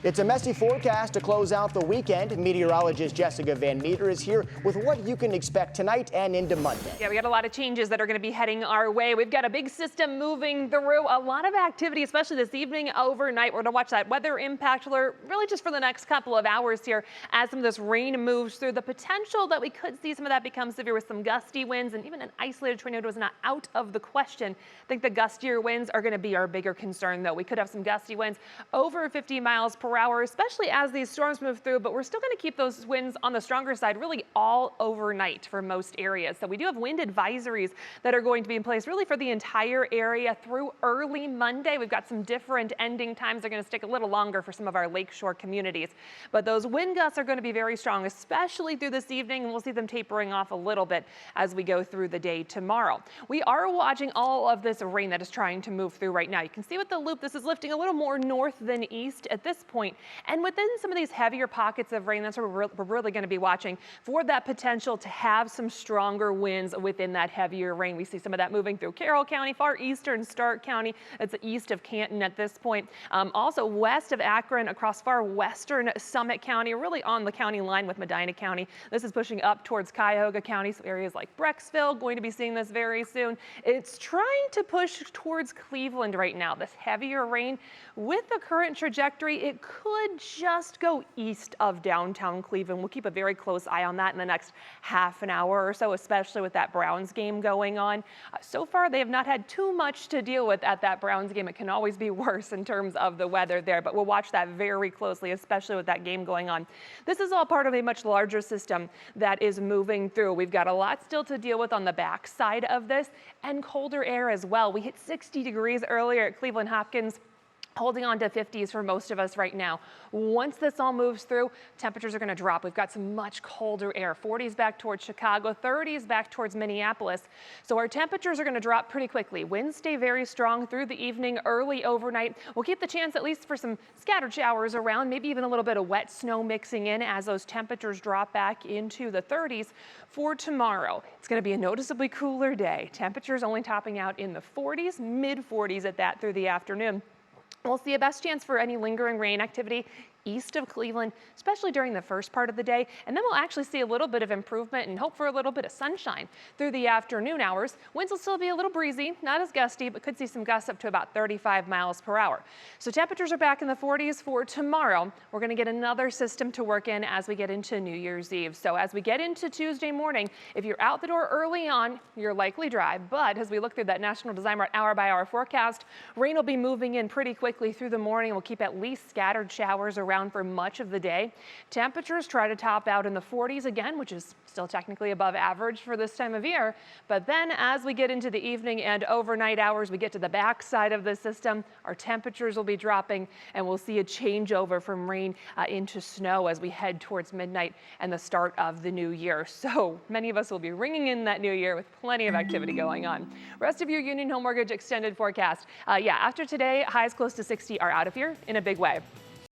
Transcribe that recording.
It's a messy forecast to close out the weekend. Meteorologist Jessica Van Meter is here with what you can expect tonight and into Monday. Yeah, we got a lot of changes that are going to be heading our way. We've got a big system moving through, a lot of activity, especially this evening, overnight. We're going to watch that weather impact alert really just for the next couple of hours here as some of this rain moves through. The potential that we could see some of that become severe with some gusty winds, and even an isolated tornado is not out of the question. I think the gustier winds are going to be our bigger concern, though. We could have some gusty winds over 50 miles per hour, especially as these storms move through, but we're still going to keep those winds on the stronger side really all overnight for most areas. So we do have wind advisories that are going to be in place really for the entire area through early Monday. We've got some different ending times. They're going to stick a little longer for some of our lakeshore communities, but those wind gusts are going to be very strong, especially through this evening, and we'll see them tapering off a little bit as we go through the day tomorrow. We are watching all of this rain that is trying to move through right now. You can see with the loop, this is lifting a little more north than east at this point. And within some of these heavier pockets of rain, that's where we're really going to be watching for that potential to have some stronger winds within that heavier rain. We see some of that moving through Carroll County, far eastern Stark County. It's east of Canton at this point. Also west of Akron, across far western Summit County, really on the county line with Medina County. This is pushing up towards Cuyahoga County, so areas like Brecksville, going to be seeing this very soon. It's trying to push towards Cleveland right now. This heavier rain with the current trajectory, it could just go east of downtown Cleveland. We'll keep a very close eye on that in the next half an hour or so, especially with that Browns game going on. So far, they have not had too much to deal with at that Browns game. It can always be worse in terms of the weather there, but we'll watch that very closely, especially with that game going on. This is all part of a much larger system that is moving through. We've got a lot still to deal with on the back side of this, and colder air as well. We hit 60 degrees earlier at Cleveland Hopkins, holding on to 50s for most of us right now. Once this all moves through, temperatures are going to drop. We've got some much colder air, 40s back towards Chicago, 30s back towards Minneapolis. So our temperatures are going to drop pretty quickly. Winds stay very strong through the evening, early overnight. We'll keep the chance at least for some scattered showers around, maybe even a little bit of wet snow mixing in as those temperatures drop back into the 30s for tomorrow. It's going to be a noticeably cooler day. Temperatures only topping out in the 40s, mid 40s at that through the afternoon. We'll see a best chance for any lingering rain activity east of Cleveland, especially during the first part of the day. And then we'll actually see a little bit of improvement and hope for a little bit of sunshine through the afternoon hours. Winds will still be a little breezy, not as gusty, but could see some gusts up to about 35 miles per hour. So temperatures are back in the 40s for tomorrow. We're going to get another system to work in as we get into New Year's Eve. So as we get into Tuesday morning, if you're out the door early on, you're likely dry. But as we look through that National Design Route hour-by-hour forecast, rain will be moving in pretty quickly through the morning. We'll keep at least scattered showers around for much of the day. Temperatures try to top out in the 40s again, which is still technically above average for this time of year. But then as we get into the evening and overnight hours, we get to the back side of the system, our temperatures will be dropping, and we'll see a changeover from rain into snow as we head towards midnight and the start of the new year. So many of us will be ringing in that new year with plenty of activity going on. Rest of your Union Home Mortgage extended forecast. After today, highs close to 60 are out of here in a big way.